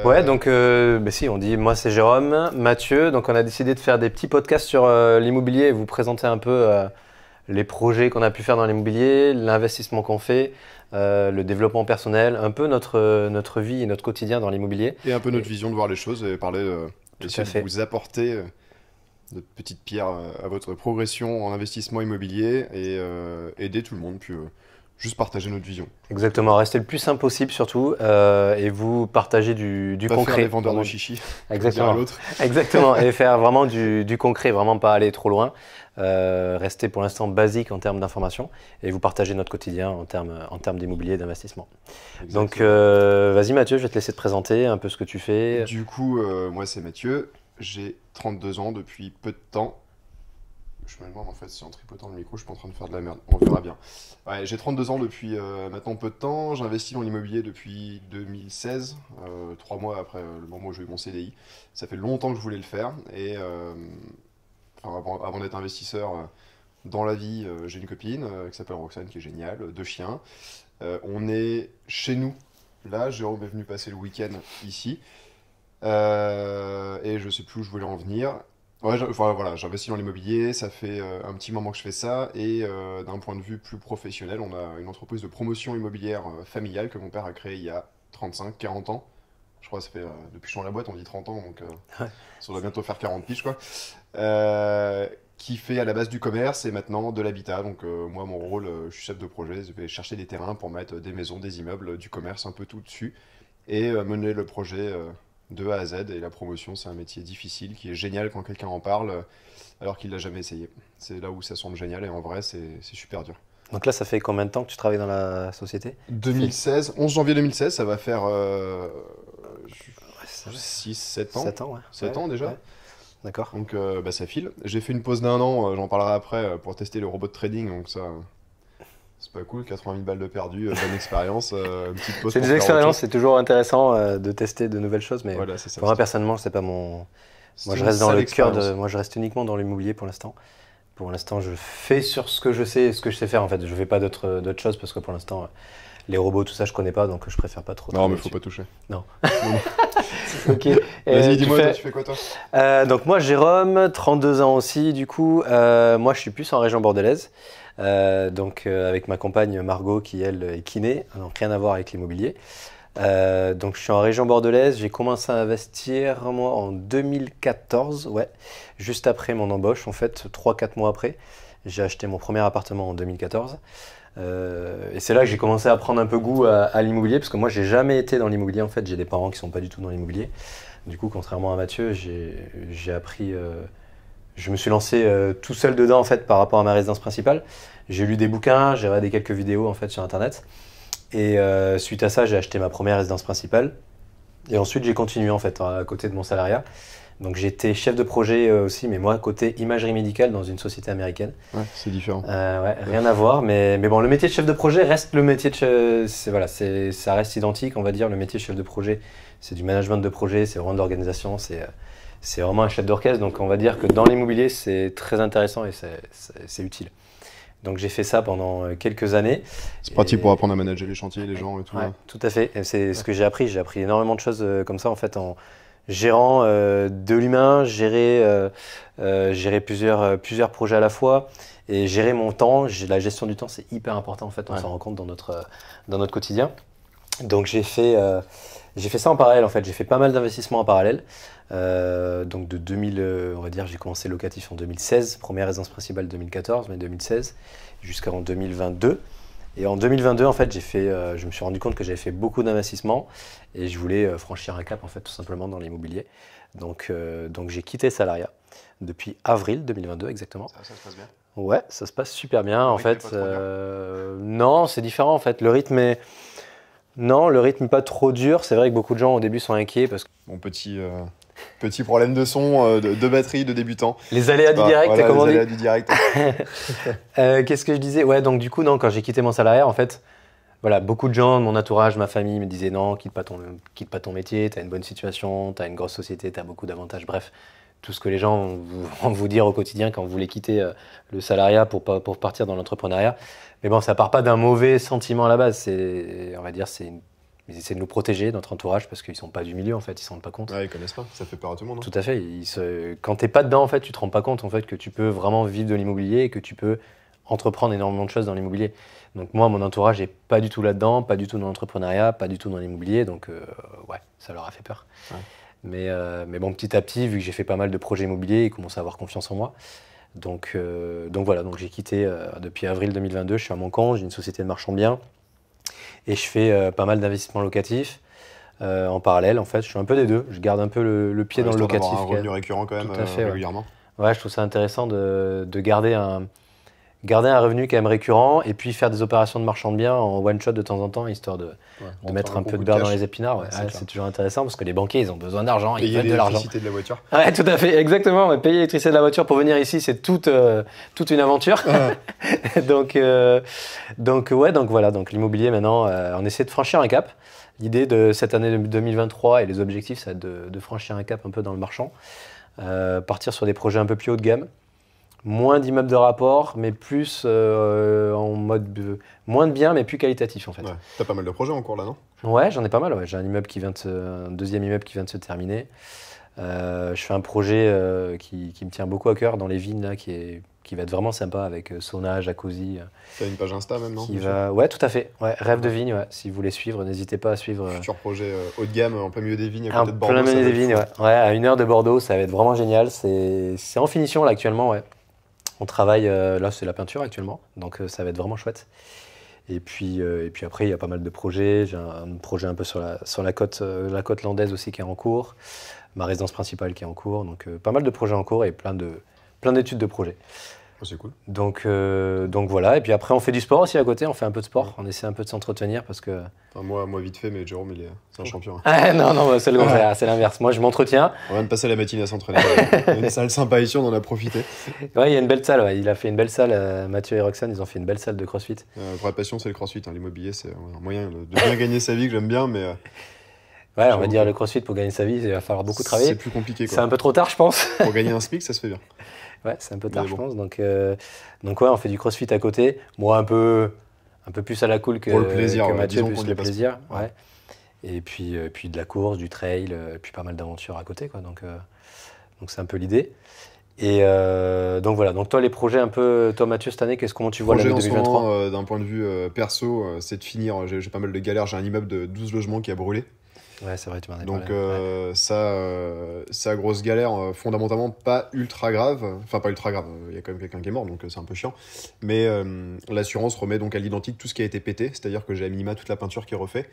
Ouais, donc si, on dit moi c'est Jérôme, Mathieu, donc on a décidé de faire des petits podcasts sur l'immobilier et vous présenter un peu les projets qu'on a pu faire dans l'immobilier, l'investissement qu'on fait, le développement personnel, un peu notre vie et notre quotidien dans l'immobilier. Et un peu notre Et- vision de voir les choses et parler, Tout à essayer de fait. vous apporter de petites pierres à votre progression en investissement immobilier et aider tout le monde, puis juste partager notre vision. Exactement, restez le plus simple possible surtout et vous partagez du Pas faire les concret. vendeurs de Vraiment. chichi, comme dirait Exactement. l'autre. Exactement, et faire vraiment du concret, vraiment pas aller trop loin. Rester pour l'instant basique en termes d'information et vous partagez notre quotidien en termes d'immobilier et d'investissement. Donc Exactement. vas-y Mathieu, je vais te laisser te présenter un peu ce que tu fais. Du coup, moi c'est Mathieu, j'ai 32 ans depuis peu de temps. Je me demande en fait si en tripotant le micro je suis pas en train de faire de la merde, on verra bien. Ouais, j'ai 32 ans depuis maintenant peu de temps, j'investis dans l'immobilier depuis 2016, 3 mois après le moment où j'ai eu mon CDI. Ça fait longtemps que je voulais le faire et enfin, avant d'être investisseur dans la vie, j'ai une copine qui s'appelle Roxane qui est géniale, 2 chiens. On est chez nous, là, Jérôme est venu passer le week-end ici. Et je sais plus où je voulais en venir. Ouais, enfin, voilà, j'investis dans l'immobilier, ça fait un petit moment que je fais ça, et d'un point de vue plus professionnel, on a une entreprise de promotion immobilière familiale que mon père a créée il y a 35, 40 ans. Je crois que ça fait, depuis que je suis dans la boîte, on dit 30 ans, donc Ouais. ça doit bientôt faire 40 piges, quoi. Qui fait à la base du commerce et maintenant de l'habitat. Donc moi, mon rôle, je suis chef de projet, je vais chercher des terrains pour mettre des maisons, des immeubles, du commerce, un peu tout dessus, et mener le projet de A à Z. Et la promotion, c'est un métier difficile qui est génial quand quelqu'un en parle alors qu'il l'a jamais essayé. C'est là où ça semble génial et en vrai, c'est super dur. Donc là, ça fait combien de temps que tu travailles dans la société? Ça fait 2016, 11 janvier 2016, ça va faire ouais, ça va. 6, 7 ans. 7 ans, ouais. 7 Ouais, ans déjà. ouais. D'accord. Donc bah, ça file. J'ai fait une pause d'un an, j'en parlerai après, pour tester le robot de trading. Donc ça, c'est pas cool. 80 000 balles de perdu, bonne expérience. Une petite pause C'est pour des faire autre expériences, chose. c'est toujours intéressant de tester de nouvelles choses, mais Voilà, c'est ça. pour moi personnellement, c'est pas mon. Moi, C'était je une reste dans sale le cœur de. expérience. Moi, je reste uniquement dans l'immobilier pour l'instant. Pour l'instant, je fais sur ce que je sais et ce que je sais faire. En fait, je fais pas d'autres choses parce que pour l'instant, les robots, tout ça, je connais pas, donc je préfère pas trop Non, travailler mais faut dessus. pas toucher. Non. Non, non. Ok. Vas-y, Tu dis-moi, toi, fais. tu fais quoi, toi? Donc moi, Jérôme, 32 ans aussi, du coup. Moi, je suis plus en région bordelaise. Donc avec ma compagne Margot qui, elle, est kiné. Donc rien à voir avec l'immobilier. Donc je suis en région bordelaise. J'ai commencé à investir, moi, en 2014. Ouais. Juste après mon embauche, en fait, 3 4 mois après. J'ai acheté mon premier appartement en 2014. Et c'est là que j'ai commencé à prendre un peu goût à l'immobilier, parce que moi, j'ai jamais été dans l'immobilier. En fait, j'ai des parents qui sont pas du tout dans l'immobilier. Du coup, contrairement à Mathieu, j'ai appris. Je me suis lancé tout seul dedans en fait par rapport à ma résidence principale. J'ai lu des bouquins, j'ai regardé quelques vidéos en fait sur internet. Et suite à ça, j'ai acheté ma première résidence principale. Et ensuite, j'ai continué en fait à côté de mon salariat. Donc j'étais chef de projet aussi, mais moi côté imagerie médicale dans une société américaine. Ouais, c'est différent. Ouais, rien à voir, mais bon, le métier de chef de projet reste le métier de voilà, ça reste identique, on va dire. Le métier de chef de projet, c'est du management de projet, c'est vraiment de l'organisation, c'est vraiment un chef d'orchestre. Donc on va dire que dans l'immobilier, c'est très intéressant et c'est utile. Donc j'ai fait ça pendant quelques années. C'est pratique pour Et, apprendre à manager les chantiers, les gens et tout. ouais, Hein. tout à fait. Et c'est ce que j'ai appris. J'ai appris énormément de choses comme ça en fait en gérant de l'humain, gérer plusieurs projets à la fois et gérer mon temps. La gestion du temps, c'est hyper important en fait. On Ouais. s'en rend compte dans notre quotidien. Donc j'ai fait ça en parallèle en fait. J'ai fait pas mal d'investissements en parallèle. Donc de 2000, on va dire, j'ai commencé locatif en 2016, première résidence principale 2014, mais 2016 jusqu'en 2022. Et en 2022, en fait, je me suis rendu compte que j'avais fait beaucoup d'investissements et je voulais franchir un cap, en fait, tout simplement dans l'immobilier. Donc j'ai quitté le salariat depuis avril 2022, exactement. Ça se passe bien. Ouais, ça se passe super bien, Le en rythme est fait. pas trop dur. Non, c'est différent, en fait. Non, le rythme pas trop dur. C'est vrai que beaucoup de gens au début sont inquiets parce que Mon petit problème de son, de batterie, de débutant. les aléas du Bah, direct, voilà, comme les on dit. aléas du direct. Qu'est-ce que je disais? Ouais, donc du coup, non, quand j'ai quitté mon salariat, en fait, voilà, beaucoup de gens de mon entourage, ma famille me disaient non, quitte pas ton métier, t'as une bonne situation, t'as une grosse société, t'as beaucoup d'avantages. Bref, tout ce que les gens vont vous dire au quotidien quand vous voulez quitter le salariat pour partir dans l'entrepreneuriat. Mais bon, ça part pas d'un mauvais sentiment à la base. On va dire, ils essaient de nous protéger, notre entourage, parce qu'ils sont pas du milieu en fait, ils s'en rendent pas compte. Ouais, ils connaissent pas, ça fait peur à tout le monde. Tout à fait. Quand t'es pas dedans, en fait, tu te rends pas compte en fait que tu peux vraiment vivre de l'immobilier et que tu peux entreprendre énormément de choses dans l'immobilier. Donc moi, mon entourage est pas du tout là-dedans, pas du tout dans l'entrepreneuriat, pas du tout dans l'immobilier. Donc ouais, ça leur a fait peur. Ouais. Mais bon, petit à petit, vu que j'ai fait pas mal de projets immobiliers, ils commencent à avoir confiance en moi. Donc voilà, donc j'ai quitté depuis avril 2022. Je suis à mon compte, j'ai une société de marchand de biens et je fais pas mal d'investissements locatifs. En parallèle, en fait, je suis un peu des deux. Je garde un peu le pied dans le locatif. Un revenu récurrent quand même Tout à fait, régulièrement. Ouais, je trouve ça intéressant de garder un revenu quand même récurrent et puis faire des opérations de marchand de biens en one shot de temps en temps, histoire de mettre un peu de beurre dans les épinards. Ouais, c'est toujours intéressant parce que les banquiers, ils ont besoin d'argent, ils veulent de l'argent. L'électricité de la voiture. Ouais, tout à fait, exactement. Ouais, payer l'électricité de la voiture pour venir ici, c'est toute une aventure. donc voilà, donc l'immobilier maintenant, on essaie de franchir un cap. L'idée de cette année 2023 et les objectifs, c'est de franchir un cap un peu dans le marchand, partir sur des projets un peu plus haut de gamme, moins d'immeubles de rapport, mais plus en mode moins de biens, mais plus qualitatif en fait. Ouais. T'as pas mal de projets en cours là, non? Ouais, j'en ai pas mal. Ouais. J'ai un deuxième immeuble qui vient de se terminer. Je fais un projet qui me tient beaucoup à cœur dans les vignes là, qui va être vraiment sympa avec sauna, jacuzzi. T'as une page Insta même, non? Ouais, tout à fait. Ouais, rêve de vigne, ouais. Si vous voulez suivre, n'hésitez pas à suivre. Futur projet haut de gamme en plein milieu des vignes, à En côté de Bordeaux. plein milieu des vignes, ouais. Ouais, à 1 heure de Bordeaux, ça va être vraiment génial. C'est en finition là actuellement, ouais. On travaille, là c'est la peinture actuellement, donc ça va être vraiment chouette. Et puis après, il y a pas mal de projets. J'ai un projet un peu sur la côte landaise aussi qui est en cours. Ma résidence principale qui est en cours. Donc pas mal de projets en cours et plein d'études de projets. Oh, c'est cool. Donc voilà. Et puis après, on fait du sport aussi à côté. On fait un peu de sport. On essaie un peu de s'entretenir parce que... Enfin, moi vite fait, mais Jérôme, c'est un champion. Ah, non, c'est le contraire. C'est l'inverse. Moi, je m'entretiens. On vient de passer la matinée à s'entraîner. Une salle sympa ici, on en a profité. Ouais, il y a une belle salle. Ouais. Il a fait une belle salle. Mathieu et Roxane, ils ont fait une belle salle de CrossFit. Vraie passion, c'est le CrossFit. Hein. L'immobilier, c'est un moyen de bien gagner sa vie que j'aime bien, mais... Ouais, on va dire le CrossFit pour gagner sa vie, il va falloir beaucoup travailler. C'est plus compliqué, quoi. C'est un peu trop tard, je pense. Pour gagner un SMIC, ça se fait bien. Ouais, c'est un peu tard, je pense. Donc ouais, on fait du CrossFit à côté. Moi, un peu plus à la cool que, pour le plaisir, que Mathieu, plus le passe. plaisir. Ouais. Et puis de la course, du trail, puis pas mal d'aventures à côté, quoi. Donc c'est un peu l'idée. Et donc voilà. Donc toi, les projets un peu, toi Mathieu, cette année, comment tu vois l'année 2023 d'un point de vue perso, c'est de finir. J'ai pas mal de galères. J'ai un immeuble de 12 logements qui a brûlé. Ouais, c'est vrai, tu m'en as Donc parlé. ça, grosse galère, fondamentalement pas ultra grave, enfin pas ultra grave, il y a quand même quelqu'un qui est mort, donc c'est un peu chiant, mais l'assurance remet donc à l'identique tout ce qui a été pété, c'est-à-dire que j'ai à minima toute la peinture qui est refaite,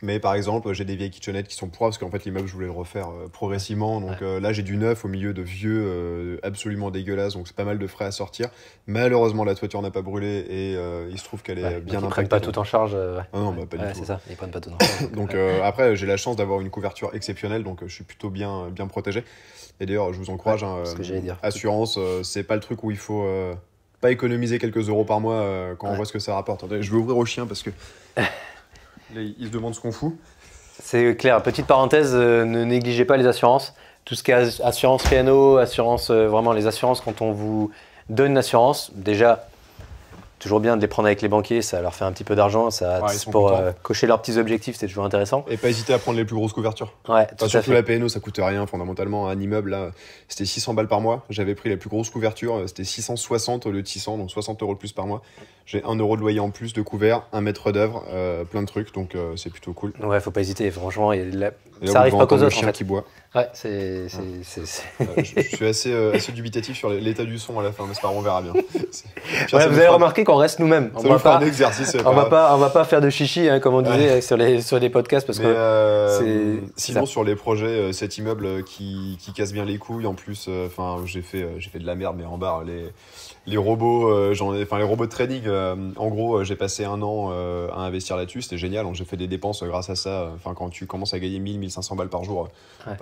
mais par exemple j'ai des vieilles kitchenettes qui sont pourries, parce qu'en fait l'immeuble je voulais le refaire progressivement, donc là j'ai du neuf au milieu de vieux absolument dégueulasses, donc c'est pas mal de frais à sortir. Malheureusement la toiture n'a pas brûlé et il se trouve qu'elle est bien impactée. Ils prennent pas tout en charge. Ah non, pas du tout. C'est ça, ils prennent pas tout en charge. Donc après j'ai la chance d'avoir une couverture exceptionnelle, donc je suis plutôt bien protégé. Et d'ailleurs, je vous encourage, ce que j'allais dire. Assurance, c'est pas le truc où il faut pas économiser quelques euros par mois quand on voit ce que ça rapporte. Attendez, je vais ouvrir au chien parce que là, il se demande ce qu'on fout. C'est clair, petite parenthèse, ne négligez pas les assurances. Tout ce qui est assurance P&O, assurance, vraiment les assurances, quand on vous donne une assurance, déjà, toujours bien de les prendre avec les banquiers, ça leur fait un petit peu d'argent, pour cocher leurs petits objectifs, c'est toujours intéressant. Et pas hésiter à prendre les plus grosses couvertures. Ouais, surtout la P&O, ça coûte rien fondamentalement. Un immeuble, là, c'était 600 balles par mois. J'avais pris les plus grosses couvertures, c'était 660 au lieu de 600, donc 60 € de plus par mois. J'ai 1 € de loyer en plus de couvert, 1 mètre d'œuvre, plein de trucs, donc c'est plutôt cool. Ouais, faut pas hésiter, franchement, ça arrive pas qu'aux autres. Chien qui boit. Ouais, je suis assez dubitatif sur l'état du son à la fin, mais c'est pas grave, on verra bien. Vous avez remarqué qu'on reste nous-mêmes. Ça va faire un exercice. On va pas faire de chichi, hein, comme on disait sur les podcasts, parce que sinon sur les projets, cet immeuble qui casse bien les couilles, en plus, j'ai fait de la merde, mais en barre les robots, les robots de trading. En gros, j'ai passé 1 an à investir là-dessus, c'était génial. J'ai fait des dépenses grâce à ça. Quand tu commences à gagner 1 500 balles par jour,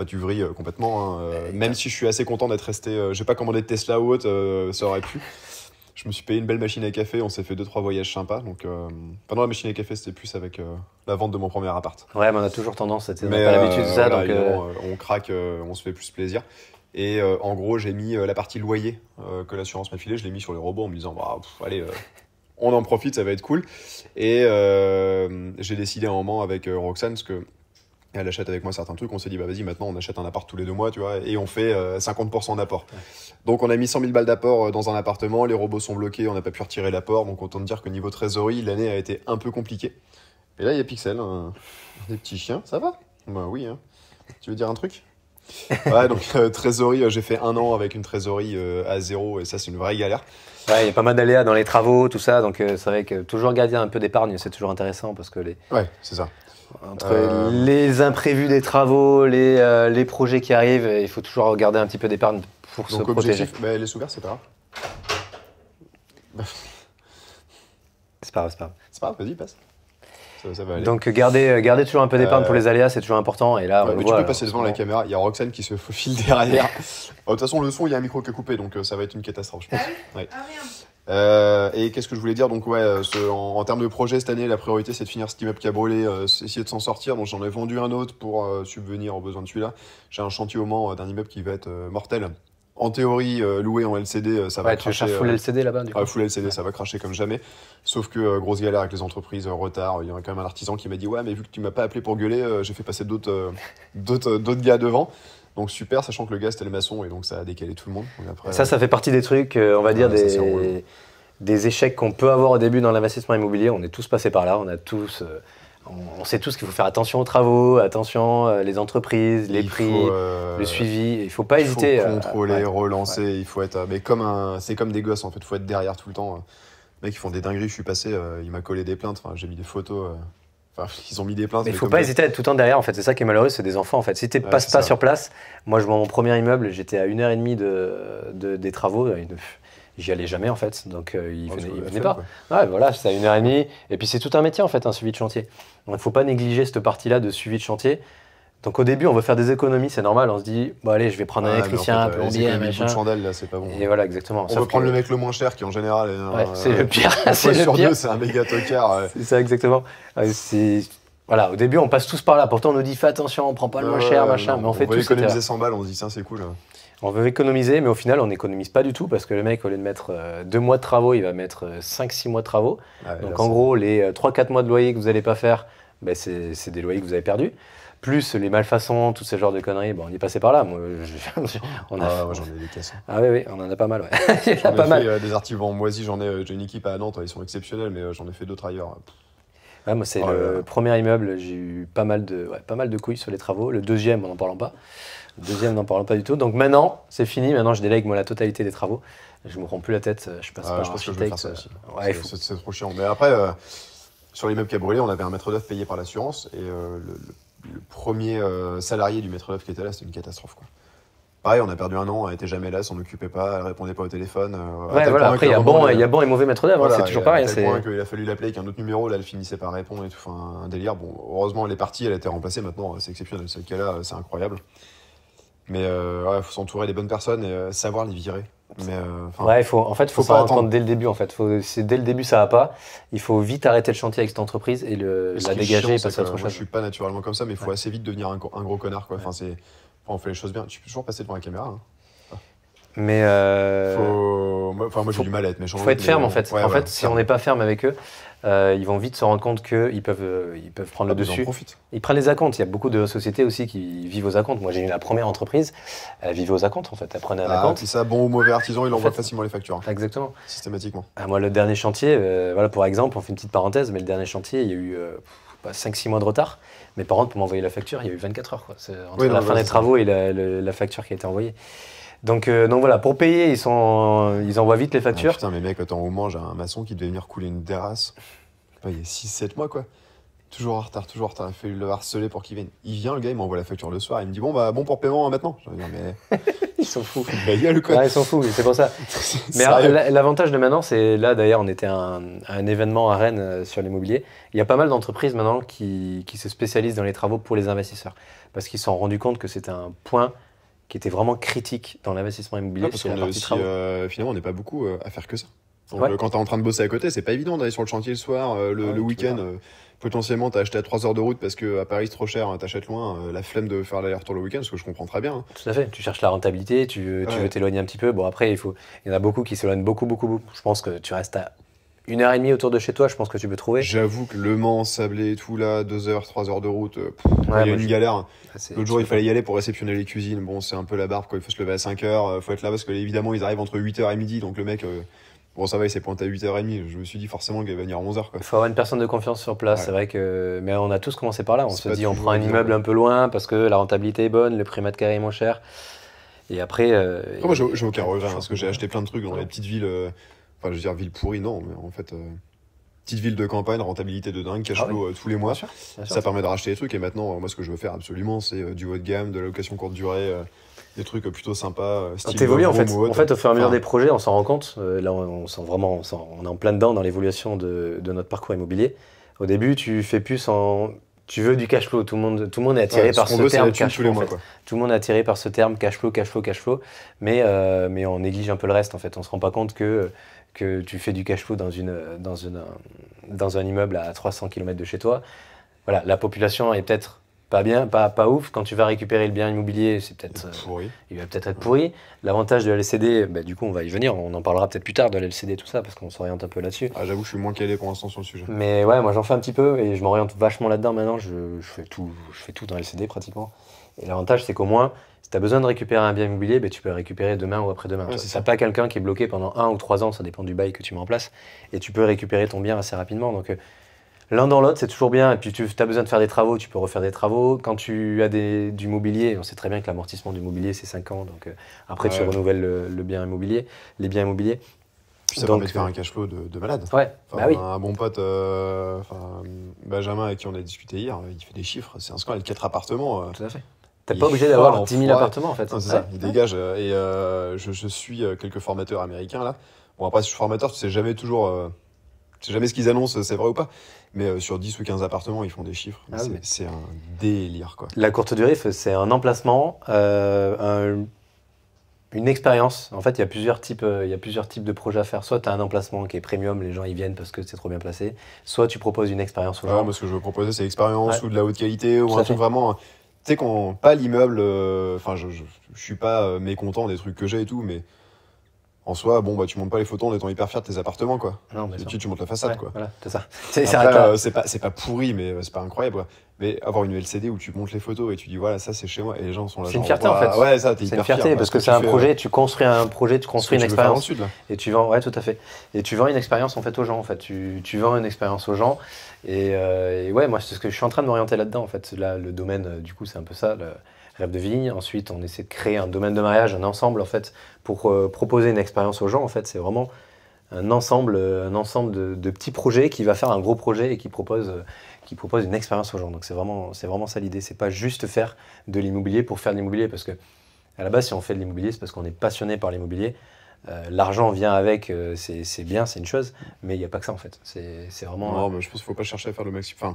tu vrilles complètement. Même si je suis assez content d'être resté, j'ai pas commandé de Tesla ou autre, ça aurait pu. Je me suis payé une belle machine à café, on s'est fait 2-3 voyages sympas. Donc, pendant la machine à café, c'était plus avec la vente de mon premier appart. Ouais, mais on a toujours tendance, on n'a pas l'habitude de ça. Voilà, donc, on craque, on se fait plus plaisir. Et en gros, j'ai mis la partie loyer que l'assurance m'a filé, je l'ai mis sur les robots en me disant, allez, on en profite, ça va être cool. Et j'ai décidé à un moment avec Roxane, parce que elle achète avec moi certains trucs, on s'est dit bah vas-y maintenant on achète un appart tous les 2 mois, tu vois, et on fait 50% d'apport. Ouais. Donc on a mis 100 000 balles d'apport dans un appartement, les robots sont bloqués, on n'a pas pu retirer l'apport, donc autant te dire que niveau trésorerie, l'année a été un peu compliquée. Et là il y a Pixel, des petits chiens, ça va? Bah oui, hein. Tu veux dire un truc? Ouais, donc trésorerie, j'ai fait 1 an avec une trésorerie à 0, et ça c'est une vraie galère. Ouais, il y a pas mal d'aléas dans les travaux, tout ça, donc c'est vrai que toujours garder un peu d'épargne, c'est toujours intéressant parce que Ouais, c'est ça. Entre les imprévus des travaux, les projets qui arrivent, il faut toujours garder un petit peu d'épargne pour se protéger. Bah, les sous-verts, c'est pas grave. C'est pas grave, c'est pas grave. C'est pas grave, vas-y, passe. Ça va aller. Donc garder toujours un peu d'épargne pour les aléas, c'est toujours important. Et là, tu peux passer devant la caméra, il y a Roxane qui se faufile derrière. De toute façon, le son, il y a un micro qui est coupé, donc ça va être une catastrophe, je pense. Ouais. Ah merde. Et qu'est-ce que je voulais dire? Donc ouais, en termes de projet cette année, la priorité c'est de finir cet immeuble qui a brûlé, essayer de s'en sortir. Donc j'en ai vendu un autre pour subvenir aux besoins de celui-là. J'ai un chantier au Mans d'un immeuble qui va être mortel. En théorie, loué en LCD, ça va cracher. Tu cherches full LCD là-bas du coup. Full LCD, ça va cracher comme jamais. Sauf que grosse galère avec les entreprises, retard. Il y a quand même un artisan qui m'a dit ouais, mais vu que tu m'as pas appelé pour gueuler, j'ai fait passer d'autres gars devant. Donc super, sachant que le gars c'était le maçon et donc ça a décalé tout le monde. Donc après, ça fait partie des trucs, on va dire des échecs qu'on peut avoir au début dans l'investissement immobilier. On est tous passés par là, on sait tous qu'il faut faire attention aux travaux, attention les entreprises, les prix, le suivi. Il faut pas hésiter. Il faut contrôler, relancer. Il faut être, mais c'est comme des gosses en fait. Il faut être derrière tout le temps. Les mecs, ils font des dingueries. Je suis passé, il m'a collé des plaintes. Enfin, j'ai mis des photos. Ils ont mis des plaintes. Mais il faut pas hésiter à être tout le temps derrière. En fait, c'est ça qui est malheureux, c'est des enfants. En fait, si tu passes pas sur place, moi, je vois mon premier immeuble, j'étais à 1h30 des travaux. J'y allais jamais en fait, donc il venait pas. Ouais, voilà, c'est à 1h30. Et puis c'est tout un métier en fait, un suivi de chantier. Donc il ne faut pas négliger cette partie-là de suivi de chantier. Donc au début, on veut faire des économies, c'est normal. On se dit, bon allez, je vais prendre un électricien, un plombier, un machin. De chandelle là, c'est pas bon. Et voilà, exactement. On veut prendre le mec le moins cher qui en général. C'est le pire. C'est sur deux, c'est un méga tocard. C'est ça exactement. Voilà, au début, on passe tous par là. Pourtant, on nous dit, fais attention, on prend pas le moins cher, machin. Mais on fait tout. On veut économiser 100 balles, on se dit, ça c'est cool. On veut économiser, mais au final, on n'économise pas du tout parce que le mec, au lieu de mettre 2 mois de travaux, il va mettre 5-6 mois de travaux. Donc en gros, les 3-4 mois de loyer que vous n'allez pas faire, c'est des loyers que vous avez perdus. Plus les malfaçons, tous ces genres de conneries, on y est passé par là. Moi, moi j'en ai des caisses. Ah oui, on en a pas mal. Ouais. Il y en a pas mal. Des artisans moisis, j'ai une équipe à Nantes, ils sont exceptionnels, mais j'en ai fait d'autres ailleurs. Ouais, moi, c'est le premier immeuble, j'ai eu pas mal de couilles sur les travaux. Le deuxième, on n'en parle pas. Le deuxième, n'en parlons pas du tout. Donc maintenant, c'est fini. Maintenant, je délègue moi la totalité des travaux. Je me prends plus la tête. Je passe par je pense que je vais faire ça aussi. Ouais, c'est trop chiant. Mais après, sur l'immeuble qui a brûlé, on avait un maître d'œuvre payé par l'assurance. Et le premier salarié du maître d'œuvre qui était là, c'était une catastrophe, quoi. Pareil, on a perdu 1 an, elle était jamais là, s'en occupait pas, elle répondait pas au téléphone. Ouais, voilà, après, il y a bon et mauvais maître d'œuvre, voilà, c'est toujours pareil. À tel point qu'il a fallu l'appeler avec un autre numéro, là, elle finissait par répondre et tout, enfin, un délire. Bon, heureusement, elle est partie, elle a été remplacée maintenant, c'est exceptionnel, ce cas-là, c'est incroyable. Mais faut s'entourer des bonnes personnes et savoir les virer. Mais, il faut pas rendre compte dès le début, en fait. Dès le début, ça va pas. Il faut vite arrêter le chantier avec cette entreprise et la dégager et passer à autre chose. Moi, je suis pas naturellement comme ça, mais il faut assez vite devenir un gros connard, quoi. Enfin, on fait les choses bien. Tu peux toujours passer devant la caméra, hein. Mais moi j'ai du mal à être méchant. Il faut être ferme en fait. Si on n'est pas ferme avec eux, ils vont vite se rendre compte qu'ils peuvent prendre le dessus. Ils prennent les acomptes. Il y a beaucoup de sociétés aussi qui vivent aux acomptes. Moi j'ai eu la première entreprise, elle vivait aux acomptes en fait. Elle prenait un acompte. C'est ça, bon ou mauvais artisan, il envoie facilement les factures. Exactement. Systématiquement. Moi le dernier chantier, voilà pour exemple, on fait une petite parenthèse, mais le dernier chantier, il y a eu 5-6 mois de retard. Mes parents pour m'envoyer la facture, il y a eu 24 heures. Entre la fin des travaux et la facture qui a été envoyée. Donc voilà, pour payer, ils envoient vite les factures. Putain, mais mec, attends, au Mans, j'ai un maçon qui devait venir couler une terrasse. Il y a 6-7 mois, quoi. Toujours en retard. Il a fallu le harceler pour qu'il vienne. Il vient, le gars, il m'envoie la facture le soir. Il me dit, bon pour paiement maintenant. Je vais dire, mais. Ils sont fous. Ils sont fous, c'est pour ça. Mais l'avantage de maintenant, c'est là, d'ailleurs, on était à un événement à Rennes sur l'immobilier. Il y a pas mal d'entreprises maintenant qui se spécialisent dans les travaux pour les investisseurs. Parce qu'ils se sont rendus compte que c'était un point qui était vraiment critique dans l'investissement immobilier. Parce qu'on est aussi, finalement, on n'est pas beaucoup à faire que ça. Donc, quand tu es en train de bosser à côté, c'est pas évident d'aller sur le chantier le soir, le week-end. Potentiellement, tu as acheté à 3 heures de route parce qu'à Paris, c'est trop cher, t'achètes loin. La flemme de faire l'aller-retour le week-end, ce que je comprends très bien. Hein. Tout à fait. Tu cherches la rentabilité, tu veux t'éloigner un petit peu. Bon, après, il y en a beaucoup qui s'éloignent beaucoup. Je pense que tu restes à 1h30 autour de chez toi, je pense que tu peux trouver. J'avoue que Le Mans, Sablé et tout là, 2 heures, 3 heures de route, il y a une galère. L'autre jour, il fallait y aller pour réceptionner les cuisines. Bon, c'est un peu la barbe, quoi. Il faut se lever à 5 heures, faut être là parce que évidemment, ils arrivent entre 8h et midi. Donc le mec, bon, ça va, il s'est pointé à 8h30. Je me suis dit forcément qu'il va venir à 11h, quoi. Il faut avoir une personne de confiance sur place, Ouais. c'est vrai que. Mais on a tous commencé par là. On C'est se pas dit, on toujours prend un évident, immeuble ouais. un peu loin parce que la rentabilité est bonne, le prix mètre carré est moins cher. Et après. Après, moi, j'ai aucun regret, hein, parce que j'ai acheté plein de trucs dans les petites villes. Enfin, je veux dire, ville pourrie, non, mais en fait, petite ville de campagne, rentabilité de dingue, cash flow tous les mois. Bien sûr, bien sûr. Ça permet de racheter des trucs. Et maintenant, moi, ce que je veux faire absolument, c'est du haut de gamme, de la location courte durée, des trucs plutôt sympas, style T'évolues en fait. Vroom ou autre. En fait, au fur et à mesure Enfin, des projets, on s'en rend compte. Là, on sent vraiment, on est en plein dedans dans l'évolution de notre parcours immobilier. Au début, tu fais plus en. Tu veux du cash flow. Tout le monde est attiré ouais, par ce qu'on ce veut, c'est terme la thune cash tous flow. les En mois, fait. quoi. Tout le monde est attiré par ce terme cash flow, cash flow, cash flow. Mais on néglige un peu le reste en fait. On se rend pas compte que tu fais du cash flow dans un immeuble à 300 km de chez toi. Voilà, la population est peut-être pas bien, pas ouf. Quand tu vas récupérer le bien immobilier, c'est peut-être. Pourri. Il va peut-être être pourri. L'avantage de la LCD, bah, du coup, on va y venir. On en parlera peut-être plus tard de la LCD, tout ça, parce qu'on s'oriente un peu là-dessus. Ah, j'avoue que je suis moins calé pour l'instant sur le sujet. Mais ouais, moi j'en fais un petit peu et je m'oriente vachement là-dedans maintenant. Je fais tout dans LCD pratiquement. Et l'avantage, c'est qu'au moins, si tu as besoin de récupérer un bien immobilier, bah, tu peux le récupérer demain ou après-demain. Ouais, Tu c'est n'as ça. pas quelqu'un qui est bloqué pendant 1 ou 3 ans, ça dépend du bail que tu mets en place. Et tu peux récupérer ton bien assez rapidement. Donc l'un dans l'autre, c'est toujours bien. Et puis tu as besoin de faire des travaux, tu peux refaire des travaux. Quand tu as du mobilier, on sait très bien que l'amortissement du mobilier, c'est 5 ans. Donc après, tu Ouais. renouvelles le bien immobilier, les biens immobiliers. Puis ça Donc, permet de faire un cash flow de malade. Ouais, Enfin, bah oui. un bon pote, Benjamin, avec qui on a discuté hier, il fait des chiffres. C'est un scandale. 4 appartements. Tout à fait. T'es Il pas est obligé fort d'avoir en 10 000 froid. appartements en fait. Non, c'est Ouais. ça, il dégage. Je suis quelques formateurs américains là. Bon, après, si je suis formateur, tu sais jamais toujours. Tu sais jamais ce qu'ils annoncent, c'est vrai ou pas. Mais sur 10 ou 15 appartements, ils font des chiffres. Ah oui. C'est un délire, quoi. La courte durée, c'est un emplacement, une expérience. En fait, il y a plusieurs types de projets à faire. Soit tu as un emplacement qui est premium, les gens y viennent parce que c'est trop bien placé. Soit tu proposes une expérience aux gens. Moi, ce que je veux proposer, c'est l'expérience Ouais. ou de la haute qualité ou Tout un à truc fait. vraiment. Tu sais, pas l'immeuble. Enfin, je suis pas mécontent des trucs que j'ai et tout, mais en soi, bon, bah, tu montes pas les photos en étant hyper fier de tes appartements, quoi. Non, bien sûr. Tu montes la façade, Ouais, quoi. voilà, c'est ça. C'est Après, arrête là. c'est pas pourri, mais c'est pas incroyable, quoi. Mais avoir une LCD où tu montes les photos et tu dis, voilà, ça c'est chez moi, et les gens sont là. C'est une genre, fierté, en fait. Ouais, ça, t'es C'est hyper une fierté fier, parce que tu c'est un fais, projet, tu construis un projet, tu ce construis que une tu veux faire dans le expérience. sud, là. Et tu vends, ouais, tout à fait. Et tu vends une expérience en fait aux gens. En fait, tu vends une expérience aux gens. Et ouais, moi, c'est ce que je suis en train de m'orienter là-dedans. En fait, là, le domaine, du coup, c'est un peu ça, le rêve de vie. Ensuite, on essaie de créer un domaine de mariage, un ensemble, en fait, pour proposer une expérience aux gens. En fait, c'est vraiment un ensemble de petits projets qui va faire un gros projet et qui propose une expérience aux gens. Donc, c'est vraiment ça l'idée. C'est pas juste faire de l'immobilier pour faire de l'immobilier, parce que à la base, si on fait de l'immobilier, c'est parce qu'on est passionné par l'immobilier. L'argent vient avec, c'est bien, c'est une chose, mais il n'y a pas que ça en fait. C'est vraiment. Non, mais je pense qu'il faut pas chercher à faire le maximum.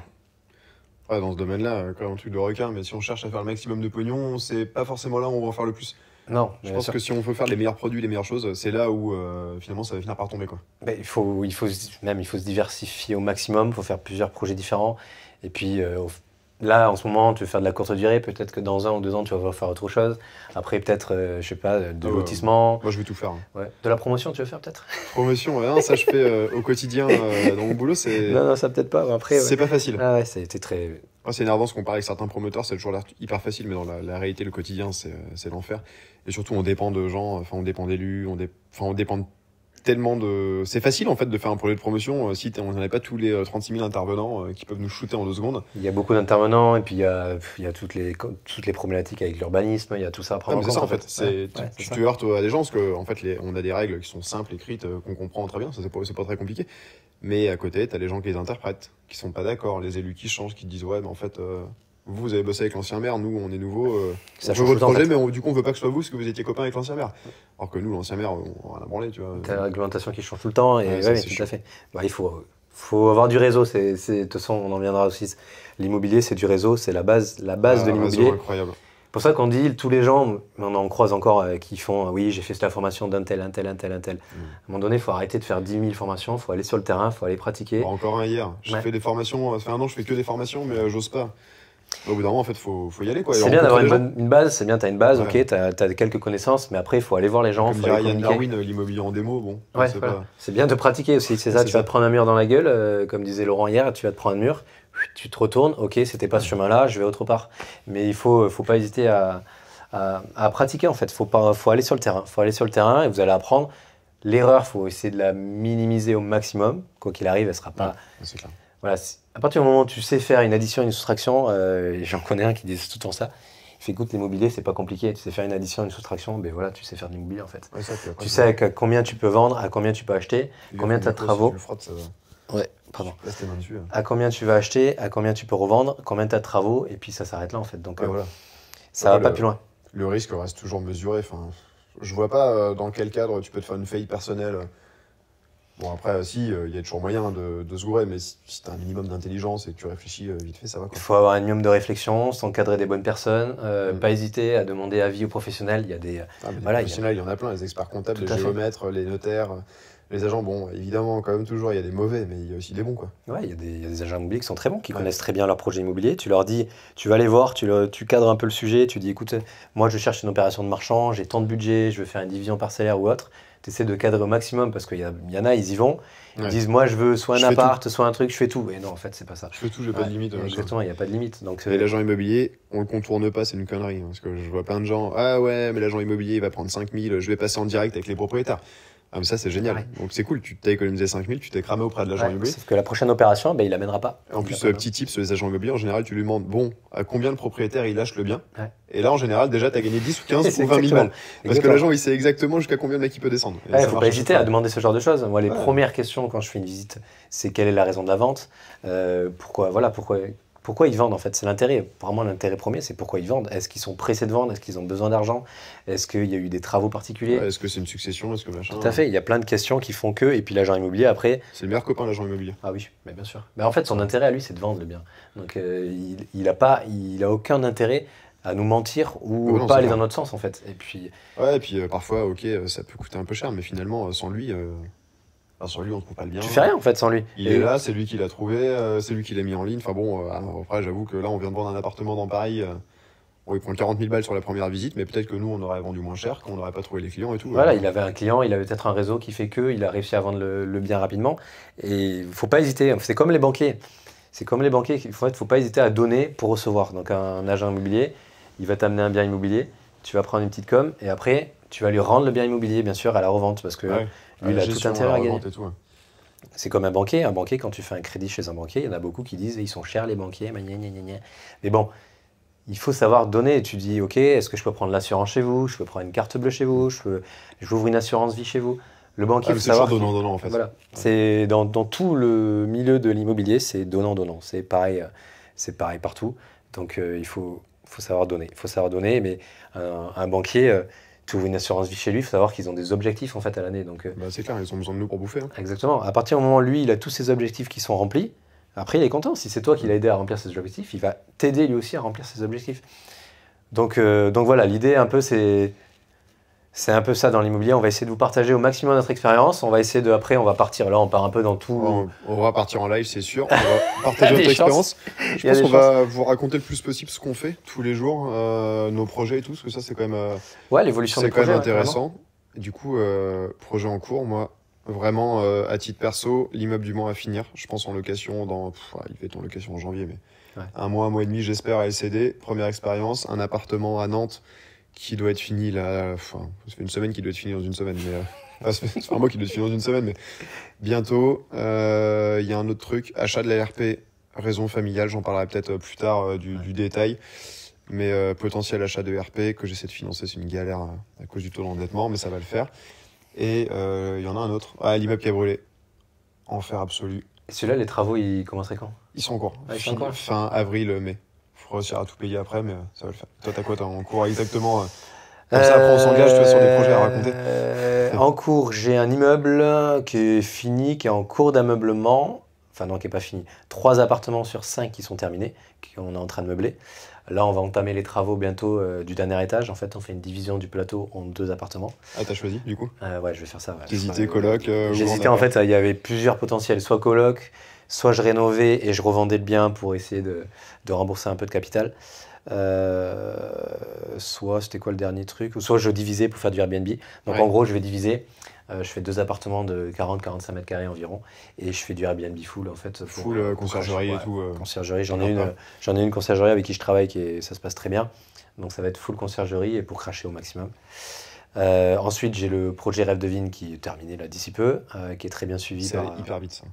Enfin, ouais, dans ce domaine-là, quand même un truc de requin, mais si on cherche à faire le maximum de pognon, c'est pas forcément là où on va en faire le plus. Non, Je bien pense sûr. que si on veut faire les meilleurs produits, les meilleures choses, c'est là où finalement ça va finir par tomber, quoi. Mais il faut se diversifier au maximum, il faut faire plusieurs projets différents. Et puis là, en ce moment, tu veux faire de la courte durée, peut-être que dans 1 ou 2 ans, tu vas vouloir faire autre chose. Après, peut-être, je sais pas, de Ah ouais. lotissement. Moi, je vais tout faire, hein. Ouais. De la promotion, tu veux faire peut-être? Promotion, ouais, non, ça je fais au quotidien dans mon boulot, c'est Non, ça peut-être pas. Après, ouais. c'est pas facile. Ah ouais, c'était très. Moi, c'est énervant ce qu'on parle avec certains promoteurs, c'est toujours l'air hyper facile, mais dans la réalité, le quotidien, c'est l'enfer. Et surtout, on dépend de gens, enfin, on dépend d'élus, on dépend tellement de. C'est facile en fait de faire un projet de promotion si on n'avait pas tous les 36 000 intervenants qui peuvent nous shooter en 2 secondes. Il y a beaucoup d'intervenants et puis il y a toutes les problématiques avec l'urbanisme, il y a tout ça à Ah, prendre mais en c'est compte ça en fait. Ouais, ouais, Tu c'est ça. te heurtes à des gens parce que en fait, on a des règles qui sont simples, écrites, qu'on comprend très bien. Ça, c'est pas très compliqué. Mais à côté, t'as les gens qui les interprètent, qui sont pas d'accord, les élus qui changent, qui te disent ouais, mais en fait. Vous avez bossé avec l'ancien maire, nous on est nouveaux. Ça On change veut tout votre le temps, en projet, fait. mais du coup on veut pas que ce soit vous, parce que vous étiez copains avec l'ancien maire. Alors que nous, l'ancien maire, on a rien à branler, tu vois. T'as la réglementation qui change tout le temps et Ouais, ouais, ça, ouais, c'est tout chaud. à fait. Bah, il faut avoir du réseau. De toute façon, on en viendra aussi. L'immobilier, c'est du réseau, c'est la base de Un réseau l'immobilier. incroyable. C'est pour ça qu'on dit, tous les gens, on en croise encore qui font, oui, j'ai fait la formation d'un tel, un tel, un tel, un tel. À un moment donné, il faut arrêter de faire 10 000 formations, il faut aller sur le terrain, il faut aller pratiquer. Encore un hier. J'ai Ouais. fait des formations, ça fait 1 an, je fais que des formations, mais j'ose pas. Au bout d'un moment, en fait, faut y aller, quoi. Et C'est bien d'avoir rencontrer les gens. une base, c'est bien, tu as une base, Ouais. ok, tu as quelques connaissances, mais après, il faut aller voir les gens, il Comme faut aller dirait Yann communiquer. Darwin, l'immobilier en démo, bon, je Ouais, sais voilà. pas. C'est bien de pratiquer aussi, c'est ça, C'est tu vas ça. te prendre un mur dans la gueule, comme disait Laurent hier, tu vas te prendre un mur, tu te retournes, ok, c'était pas ce chemin-là, je vais autre part. Mais il faut pas hésiter à pratiquer en fait, faut aller sur le terrain, faut aller sur le terrain et vous allez apprendre. L'erreur, faut essayer de la minimiser au maximum, quoi qu'il arrive, elle sera pas... Ouais, c'est clair. Voilà, à partir du moment où tu sais faire une addition et une soustraction, et j'en connais un qui dit tout le temps ça, il fait écoute, l'immobilier, c'est pas compliqué, tu sais faire une addition et une soustraction, ben voilà, tu sais faire de l'immobilier en fait. Ouais, ça, puis après, Tu sais à combien tu peux vendre, à combien tu peux acheter, combien tu as de travaux. Si tu le frottes, ça va. Ouais, pardon. Là, tes mains dessus. À combien tu vas acheter, à combien tu peux revendre, combien tu as de travaux, et puis ça s'arrête là en fait. Donc Ouais, voilà. ça va pas plus loin. Le risque reste toujours mesuré. Enfin, je vois pas dans quel cadre tu peux te faire une faillite personnelle. Bon, après, si, il y a toujours moyen de se gourer, mais si tu as un minimum d'intelligence et que tu réfléchis vite fait, ça va, Il quoi. faut avoir un minimum de réflexion, s'encadrer des bonnes personnes, Mm. pas hésiter à demander avis aux professionnels. Il y a des. Ah, mais des Voilà, professionnels, il y en a plein, les experts comptables, Tout les à fait. géomètres, les notaires, les agents. Bon, évidemment, quand même, toujours, il y a des mauvais, mais il y a aussi des bons, quoi. Ouais, il y a des agents immobiliers qui sont très bons, qui Ouais. connaissent très bien leur projet immobilier. Tu leur dis, tu vas les voir, tu cadres un peu le sujet, tu dis, écoute, moi je cherche une opération de marchand, j'ai tant de budget, je veux faire une division parcellaire ou autre. Tu essaies de cadrer au maximum parce qu'il y en a, ils y vont. Ils Ouais. disent, moi je veux soit un Je fais appart, soit un truc, je fais tout. Et non, en fait, c'est pas ça. Je fais tout, j'ai pas de limite. Exactement, il n'y a pas de limite. Donc, Et l'agent immobilier, on le contourne pas, c'est une connerie. Hein, parce que je vois plein de gens, ah ouais, mais l'agent immobilier, il va prendre 5000, je vais passer en direct avec les propriétaires. Ah, mais ça, c'est génial. Ouais. Donc c'est cool, tu t'as économisé 5000, tu t'es cramé auprès de l'agent ouais, immobilier. sauf que la prochaine opération, ben, il l'amènera pas. En Il plus, va pas- petit tip sur les agents immobiliers, en général, tu lui demandes, bon, à combien le propriétaire il lâche le bien. Ouais. Et là, en général, déjà, t'as gagné 10 ou 15 C'est ou 20 000 exactement. balles. Parce que Exactement. l'agent, il sait exactement jusqu'à combien le mec il peut descendre. Et Il ça faut marche pas à chaque hésiter à fois. demander ce genre de choses. Moi, les Ouais. premières questions quand je fais une visite, c'est quelle est la raison de la vente, pourquoi ils vendent en fait. C'est l'intérêt. Vraiment, l'intérêt premier, c'est pourquoi ils vendent. Est-ce qu'ils sont pressés de vendre? Est-ce qu'ils ont besoin d'argent? Est-ce qu'il y a eu des travaux particuliers? Ouais, est-ce que c'est une succession? Est-ce que machin? Tout à fait. Il y a plein de questions qui font que. Et puis l'agent immobilier après. C'est le meilleur copain, l'agent immobilier. Ah oui, mais bien sûr. Mais en fait, son intérêt à lui, c'est de vendre le bien. Donc il a aucun intérêt à nous mentir ou Ouais, non, pas c'est aller clair. dans notre sens en fait. Et puis Ouais, et puis parfois, ok, ça peut coûter un peu cher, mais finalement, sans lui, on trouve pas le bien. tu fais rien en fait sans lui. Il Et- est là, c'est lui qui l'a trouvé, c'est lui qui l'a mis en ligne. Enfin bon, après, j'avoue que là, on vient de vendre un appartement dans Paris. Bon, il prend 40 000 balles sur la première visite, mais peut-être que nous, on aurait vendu moins cher, qu'on n'aurait pas trouvé les clients et tout. Voilà, il avait un client, il avait peut-être un réseau qui fait que il a réussi à vendre le bien rapidement. Et il faut pas hésiter. C'est comme les banquiers. C'est comme les banquiers. Il faut pas hésiter à donner pour recevoir. Donc un agent immobilier, il va t'amener un bien immobilier. Tu vas prendre une petite com et après tu vas lui rendre le bien immobilier, bien sûr, à la revente parce que Ouais. lui, il a tout Gestion, intérêt la à gagner. revente et tout, ouais. C'est comme un banquier. Un banquier, quand tu fais un crédit chez un banquier, il y en a beaucoup qui disent ils sont chers les banquiers. Gna, gna, gna, gna. Mais bon, il faut savoir donner. Et tu dis ok, est-ce que je peux prendre l'assurance chez vous? Je peux prendre une carte bleue chez vous? J'ouvre une assurance vie chez vous? Le banquier, Ah, il mais faut c'est savoir. toujours donnant, en fait. Voilà. C'est dans tout le milieu de l'immobilier, c'est donnant-donnant. C'est pareil partout. Donc il faut savoir donner. Il faut savoir donner, mais un banquier, tu ouvres une assurance vie chez lui, il faut savoir qu'ils ont des objectifs en fait à l'année. Donc Bah, c'est clair, ils ont besoin de nous pour bouffer. Hein. exactement. À partir du moment où lui, il a tous ses objectifs qui sont remplis, après il est content. Si c'est toi qui l'as aidé à remplir ses objectifs, il va t'aider lui aussi à remplir ses objectifs. Donc voilà, l'idée un peu c'est un peu ça dans l'immobilier. On va essayer de vous partager au maximum notre expérience. On va essayer de après, on va partir là, on part un peu dans tout. On va partir en live, c'est sûr. On va partager Il y a notre des expérience. Il Je y a pense des qu'on va vous raconter le plus possible ce qu'on fait tous les jours, nos projets et tout, parce que ça, c'est quand même, Ouais, l'évolution des c'est quand projets. même ouais, carrément. intéressant. Et du coup, projet en cours, moi, vraiment, à titre perso, l'immeuble du Mans à finir. Je pense en location il va être en location en janvier, mais Ouais. un mois et demi, j'espère, à LCD. Première expérience, un appartement à Nantes qui doit être fini là. Enfin, ça fait une semaine qu'il doit être fini dans une semaine, mais. Ça fait un mois qu'il doit être fini dans une semaine, mais bientôt. Il y a un autre truc, achat de l'ARP, raison familiale, j'en parlerai peut-être plus tard du détail. Mais potentiel achat de RP que j'essaie de financer, c'est une galère à cause du taux d'endettement, mais ça va le faire. Et il y en a un autre. Ah, l'immeuble qui a brûlé. Enfer absolu. Et celui-là, les travaux, ils commenceraient quand? Ils sont en cours. Ah, ils sont en cours. Fin avril, mai. Faut réussir à tout payer après, mais ça va le faire. Toi, t'as quoi? T'as en cours exactement Comme ça, après, on s'engage, tu vois, sur des projets à raconter. En cours, j'ai un immeuble qui est fini, qui est en cours d'ameublement. Enfin, non, qui n'est pas fini. 3 appartements sur 5 qui sont terminés, qu'on est en train de meubler. Là, on va entamer les travaux bientôt du dernier étage. En fait, on fait une division du plateau en 2 appartements. Ah, t'as choisi, du coup? Ouais, je vais faire ça. Ouais. T'hésitais, coloc ou J'hésitais, en en fait, il y avait plusieurs potentiels. Soit coloc, soit je rénovais et je revendais le bien pour essayer de rembourser un peu de capital. Soit c'était quoi le dernier truc, ou soit je divisais pour faire du Airbnb. Donc Ouais. en gros, je vais diviser. Je fais 2 appartements de 40-45 mètres carrés environ, et je fais du Airbnb full en fait. Full conciergerie et tout. Conciergerie, Sympa. j'en ai une conciergerie avec qui je travaille ça se passe très bien. Donc ça va être full conciergerie et pour cracher au maximum. Ensuite, j'ai le projet Rêve de Vigne qui est terminé là d'ici peu, qui est très bien suivi Ça par. allait hyper vite ça.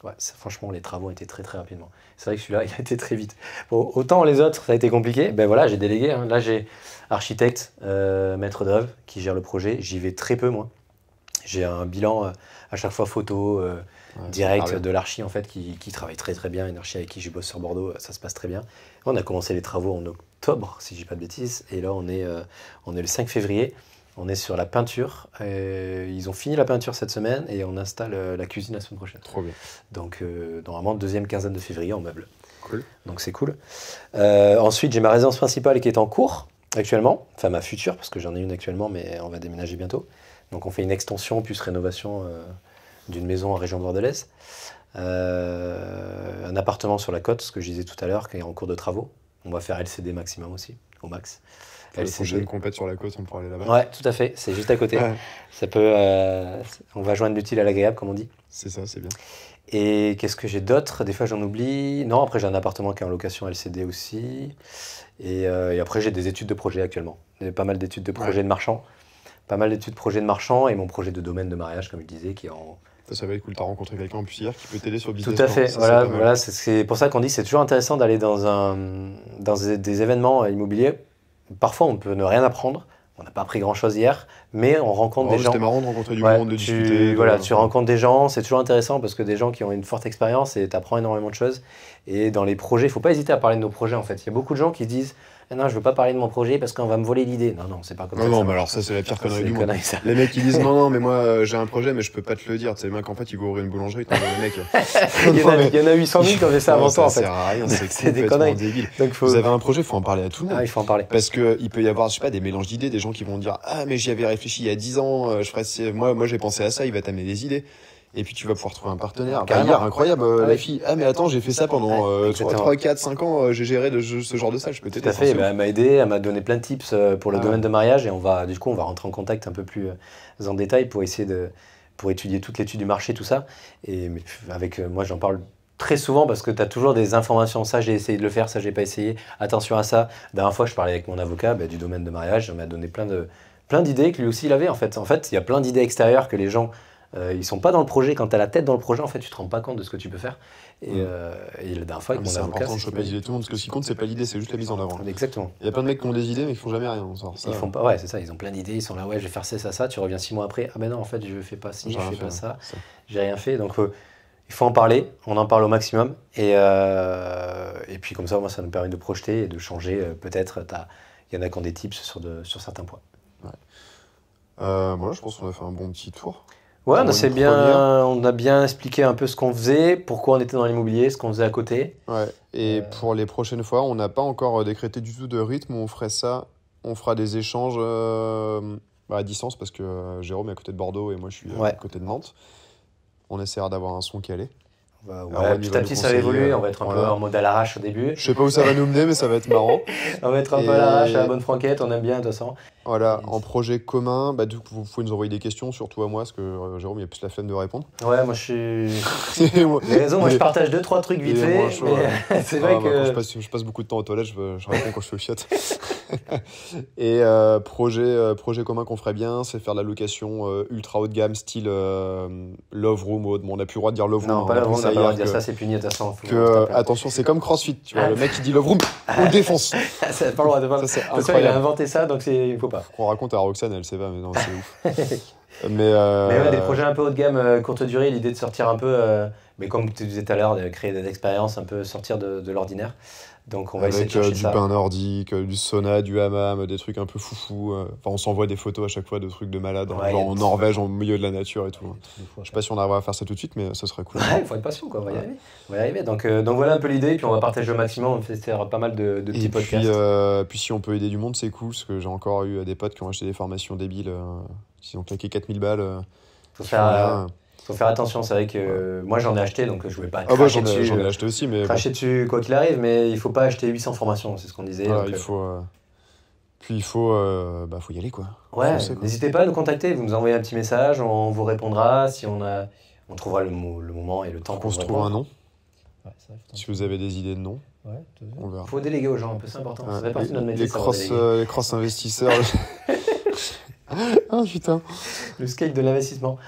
Ouais, franchement, les travaux ont été très très rapidement. C'est vrai que celui-là, il a été très vite. Bon, autant les autres, ça a été compliqué. Ben voilà, j'ai délégué. Hein. Là, j'ai architecte, maître d'œuvre qui gère le projet. J'y vais très peu, moi. J'ai un bilan à chaque fois photo, direct de l'archi, en fait, qui travaille très très bien. Une archi avec qui je bosse sur Bordeaux, ça se passe très bien. On a commencé les travaux en octobre, si je dis pas de bêtises. Et là, on est le 5 février. On est sur la peinture. Ils ont fini la peinture cette semaine et on installe la cuisine la semaine prochaine. Trop bien. Donc, normalement, deuxième quinzaine de février en meuble. Cool. Donc, c'est cool. Ensuite, j'ai ma résidence principale qui est en cours actuellement. Enfin, ma future, parce que j'en ai une actuellement, mais on va déménager bientôt. Donc, on fait une extension plus rénovation d'une maison en région bordelaise. Un appartement sur la côte, ce que je disais tout à l'heure, qui est en cours de travaux. On va faire LCD maximum aussi, au max. Le projet une compète sur la côte, on pourra aller là-bas. Ouais, tout à fait. C'est juste à côté. Ouais. Ça peut, on va joindre l'utile à l'agréable, comme on dit. C'est ça, c'est bien. Et qu'est-ce que j'ai d'autre? Des fois, j'en oublie. Non, après, j'ai un appartement qui est en location LCD aussi. Et après, j'ai des études de projet actuellement. J'ai pas mal d'études de projet de marchand. Pas mal d'études de projet de marchand et mon projet de domaine de mariage, comme je disais, qui est en. Ça va être cool. T'as rencontré quelqu'un en plus hier qui peut t'aider sur le business. Tout à fait. Ça, voilà, c'est pour ça qu'on dit que c'est toujours intéressant d'aller dans des événements immobiliers. Parfois, on peut ne rien apprendre. On n'a pas appris grand-chose hier, mais on rencontre des gens. C'était marrant de rencontrer du monde, de discuter. Voilà, tu rencontres des gens, c'est toujours intéressant parce que des gens qui ont une forte expérience et tu apprends énormément de choses. Et dans les projets, il ne faut pas hésiter à parler de nos projets en fait. Il y a beaucoup de gens qui disent ah non, je ne veux pas parler de mon projet parce qu'on va me voler l'idée. Non, c'est pas comme ça. Non, mais alors ça, c'est la pire connerie du monde. Les mecs, ils disent non, mais moi, j'ai un projet, mais je peux pas te le dire. Tu sais, le mec, en fait, il va ouvrir une boulangerie, t'envoies le mec. Il y en a 800 000 qui ont fait ça avant toi en fait. Ça sert à rien, c'est des conneries. Débile. Vous avez un projet, il faut en parler à tout le monde. Ah, il faut en parler. Parce qu'il peut y avoir, je sais pas, des mélanges d'idées, des gens qui vont dire ah, mais j'y avais réfléchi il y a 10 ans, moi j'ai pensé à ça, il va t'amener des idées. Et puis tu vas pouvoir trouver un partenaire. Hier, incroyable, la fille. Ah, mais attends, j'ai fait ça pendant 3, 4, 5 ans, j'ai géré ce genre de salle, je peux t'aider. Tout à fait, elle m'a aidé, elle m'a donné plein de tips pour le domaine de mariage et on va rentrer en contact un peu plus en détail pour essayer pour étudier toute l'étude du marché, tout ça. Et avec moi, j'en parle très souvent parce que tu as toujours des informations. Ça, j'ai essayé de le faire, ça, j'ai pas essayé. Attention à ça. La dernière fois, je parlais avec mon avocat du domaine de mariage, il m'a donné plein d'idées que lui aussi il avait en fait. En fait, il y a plein d'idées extérieures que les gens ils sont pas dans le projet. Quand tu as la tête dans le projet, en fait, tu te rends pas compte de ce que tu peux faire. Et la dernière fois, avec mon avocat, c'est important de choper les idées de tout le monde, parce que ce qui compte, c'est pas l'idée, c'est juste la mise en avant. Exactement. Il y a plein de mecs qui ont des idées, mais qui font jamais rien. Ils font pas, ouais, c'est ça. Ils ont plein d'idées. Ils sont là, ouais, je vais faire ça. Tu reviens 6 mois après. Ah ben non, en fait, je fais pas ci, je fais pas ça. J'ai rien fait. Donc, il faut en parler. On en parle au maximum. Et puis comme ça, moi, ça nous permet de projeter et de changer. Peut-être, il y en a qui ont des tips sur certains points. Moi, je pense qu'on a fait un bon petit tour. Ouais, on a bien expliqué un peu ce qu'on faisait, pourquoi on était dans l'immobilier, ce qu'on faisait à côté. Ouais, et pour les prochaines fois, on n'a pas encore décrété du tout de rythme, on ferait ça, on fera des échanges à distance, parce que Jérôme est à côté de Bordeaux et moi je suis à côté de Nantes. On essaiera d'avoir un son calé. Petit à petit, ça va évoluer. On va être un peu en mode à l'arrache au début. Je sais pas où ça va nous mener, mais ça va être marrant. On va être un peu à l'arrache, à la bonne franquette. On aime bien, de toute façon. Voilà, en projet commun, du coup, vous pouvez nous envoyer des questions, surtout à moi, parce que Jérôme, il a plus la flemme de répondre. Ouais, moi, je suis. Les réseaux, moi, je partage 2-3 trucs vite fait. C'est vrai que. Quand je passe beaucoup de temps aux toilettes, je réponds quand je fais aux chiottes. Et projet commun qu'on ferait bien, c'est faire de la location ultra haut de gamme, style Love Room. On n'a plus le droit de dire Love Room. Non, pas Love Room, on n'a pas le droit de dire ça, c'est puni, de toute façon. Attention, c'est comme CrossFit, tu vois, le mec qui dit Love Room, on le défonce. C'est pas le droit de faire. C'est incroyable. Il a inventé ça, donc il faut pas. On raconte à Roxane, elle sait pas, mais non, c'est ouf. Mais ouais, des projets un peu haut de gamme, courte durée, l'idée de sortir un peu, mais comme tu disais tout à l'heure, de créer des expériences, un peu sortir de l'ordinaire. Donc on va essayer de chercher du bain nordique, du sauna, du hammam, des trucs un peu foufou. On s'envoie des photos à chaque fois de trucs de malades, genre en Norvège, en milieu de la nature et tout. Je sais pas si on arrivera à faire ça tout de suite, mais ça serait cool. Ouais, il faut être patient, quoi. On va y arriver. Donc voilà un peu l'idée, puis on va partager au maximum. On va faire pas mal de petits podcasts. Puis si on peut aider du monde, c'est cool, parce que j'ai encore eu des potes qui ont acheté des formations débiles. Ils ont claqué 4000 balles. Faut faire Faut faire attention, c'est vrai que moi j'en ai acheté, donc je voulais pas Ah bah cracher j'en ai dessus, acheté aussi, mais cracher dessus quoi qu'il arrive, mais il faut pas acheter 800 formations, c'est ce qu'on disait. voilà, Donc, il faut... Puis il faut, faut y aller, quoi. ouais, Foncer, quoi. n'hésitez pas à nous contacter, vous nous envoyez un petit message, on vous répondra si on trouvera le moment et le temps Faut pour qu'on se vous trouve un répondre. nom. Ouais, ça, faut Si vous avez des idées de noms, Ouais, tout à fait. on verra. Faut déléguer aux gens un peu, c'est important. Ça Ouais, fait partie de notre métier. les savoir déléguer. les cross investisseurs. Ah putain. Le scale de l'investissement.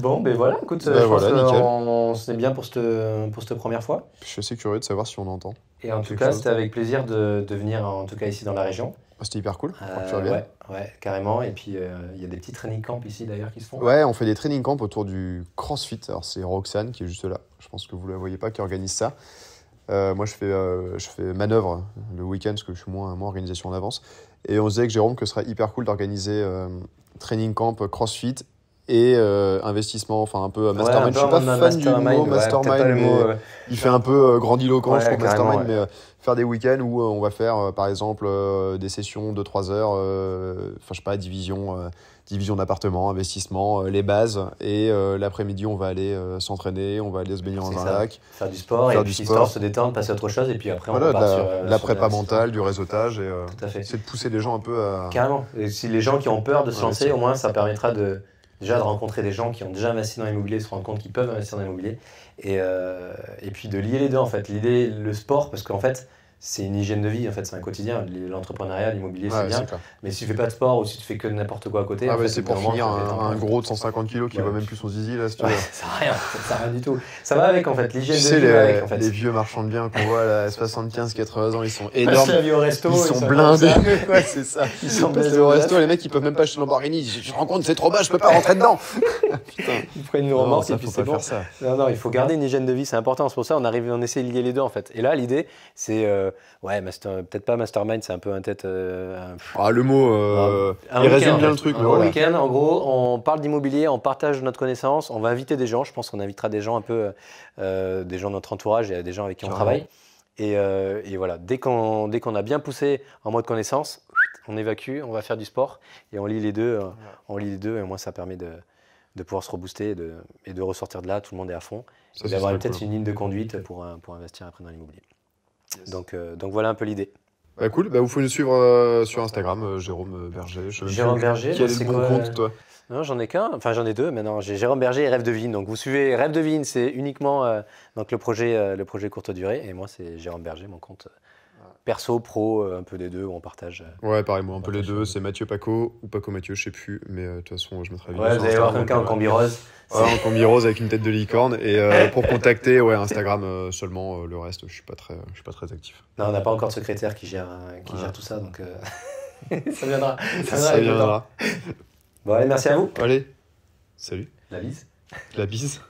Bon, ben voilà, écoute, Bah je voilà, pense nickel. qu'on c'est bien pour cette première fois. Je suis assez curieux de savoir si on entend. Et en tout Quelque cas, chose. c'était avec plaisir de venir, en tout cas ici dans la région. Ah, c'était hyper cool. Faut que tu reviennes. Ouais, carrément. Et puis, il y a des petits training camps ici d'ailleurs qui se font. Ouais, on fait des training camps autour du CrossFit. Alors c'est Roxane qui est juste là. Je pense que vous la voyez pas, qui organise ça. Moi, je fais manœuvre le week-end parce que je suis moins organisation en avance. Et on se disait que Jérôme, que ce serait hyper cool d'organiser training camp CrossFit et investissement, enfin un peu mastermind. un Je suis peu pas en mode fan du mot ouais, peut-être mastermind, pas le mais mot, il fait un peu grandiloquent, Ouais, je trouve, carrément, mastermind. ouais. Mais faire des week-ends où on va faire, par exemple, des sessions de 3 heures, enfin, je sais pas, division d'appartement, investissement, les bases. Et l'après-midi, on va aller s'entraîner, on va aller se baigner dans C'est un ça. lac. faire du sport, Faire et du puis sport. histoire de se détendre, passer à autre chose, et puis après on Voilà, repart sur de la sur prépa l'investissement. mentale, du réseautage. Et Tout à fait. c'est de pousser les gens un peu à. Carrément. Et si les gens qui ont peur de se lancer, Investir. au moins ça permettra déjà de rencontrer des gens qui ont déjà investi dans l'immobilier, se rendre compte qu'ils peuvent investir dans l'immobilier, et puis de lier les deux en fait. L'idée, le sport, parce qu'en fait, c'est une hygiène de vie, en fait, c'est un quotidien. L'entrepreneuriat, l'immobilier, c'est Ouais, bien. c'est clair. Mais si tu fais pas de sport ou si tu fais que n'importe quoi à côté, Ah en ouais, fait, c'est au bout pour d'un moment, finir tu vas être un gros de 150 kilos qui Ouais. voit même plus son zizi là, si tu Ouais, veux. ça sert à rien, ça sert à rien du tout. Ça va avec en fait, Tu l'hygiène de sais, vie va avec en fait. les vieux marchands de biens qu'on voit là, à 75-80 ans, ils sont Passe énormes. la vie au resto, Ils sont comme blindés. ça. Ouais, c'est ça. Ils sont Parce blindés que au au resto, les mecs, ils peuvent même pas acheter Lamborghini. Je me rends compte, c'est trop bas, je peux pas rentrer dedans. Putain. Ils prennent une Non, remorque ça, et puis faut c'est pas bon. faire ça. Non, il faut garder une hygiène de vie, c'est important. C'est pour ça on essaie de lier les deux en fait. Et là, l'idée, c'est peut-être pas mastermind, c'est un peu un tête. Ah, le mot, Un il week-end, résume en bien fait. le truc. Un mais gros voilà. week-end, en gros, on parle d'immobilier, on partage notre connaissance, on va inviter des gens. Je pense qu'on invitera des gens un peu, des gens de notre entourage et des gens avec qui on Carrément. travaille. Et voilà, dès qu'on a bien poussé en mode connaissance, on évacue, on va faire du sport et on lit les deux. Et au moins ça permet de pouvoir se rebooster et de ressortir de là. Tout le monde est à fond. Ça, Et c'est d'avoir très peut-être cool. une ligne de conduite pour investir après dans l'immobilier. Yes. Donc voilà un peu l'idée. Bah, cool, bah, vous pouvez nous suivre sur Instagram, Jérôme Berger. Je sais même Jérôme plus Berger, quel est c'est le bon quoi, compte, toi? Non, j'en ai qu'un. Enfin, j'en ai deux maintenant. J'ai Jérôme Berger et Rêve de Vigne. Donc vous suivez Rêve de Vigne, c'est uniquement donc le projet courte durée. Et moi, c'est Jérôme Berger, mon compte perso, pro, un peu des deux où on partage. Ouais, pareil, moi, un peu les Partage deux. ça. C'est Mathieu Paco ou Paco Mathieu, je sais plus. Mais de toute façon, je mettrai la vidéo Ouais, sur vous allez voir Instagram, quelqu'un en donc, combi rose. ouais, en combi rose avec une tête de licorne. Et pour contacter, ouais, Instagram seulement. Le reste, je suis pas très actif. Non, on n'a pas encore de secrétaire qui gère tout ça, donc ça viendra. Ça avec le temps. viendra. Bon, allez, merci à vous. Allez, salut. La bise. La bise.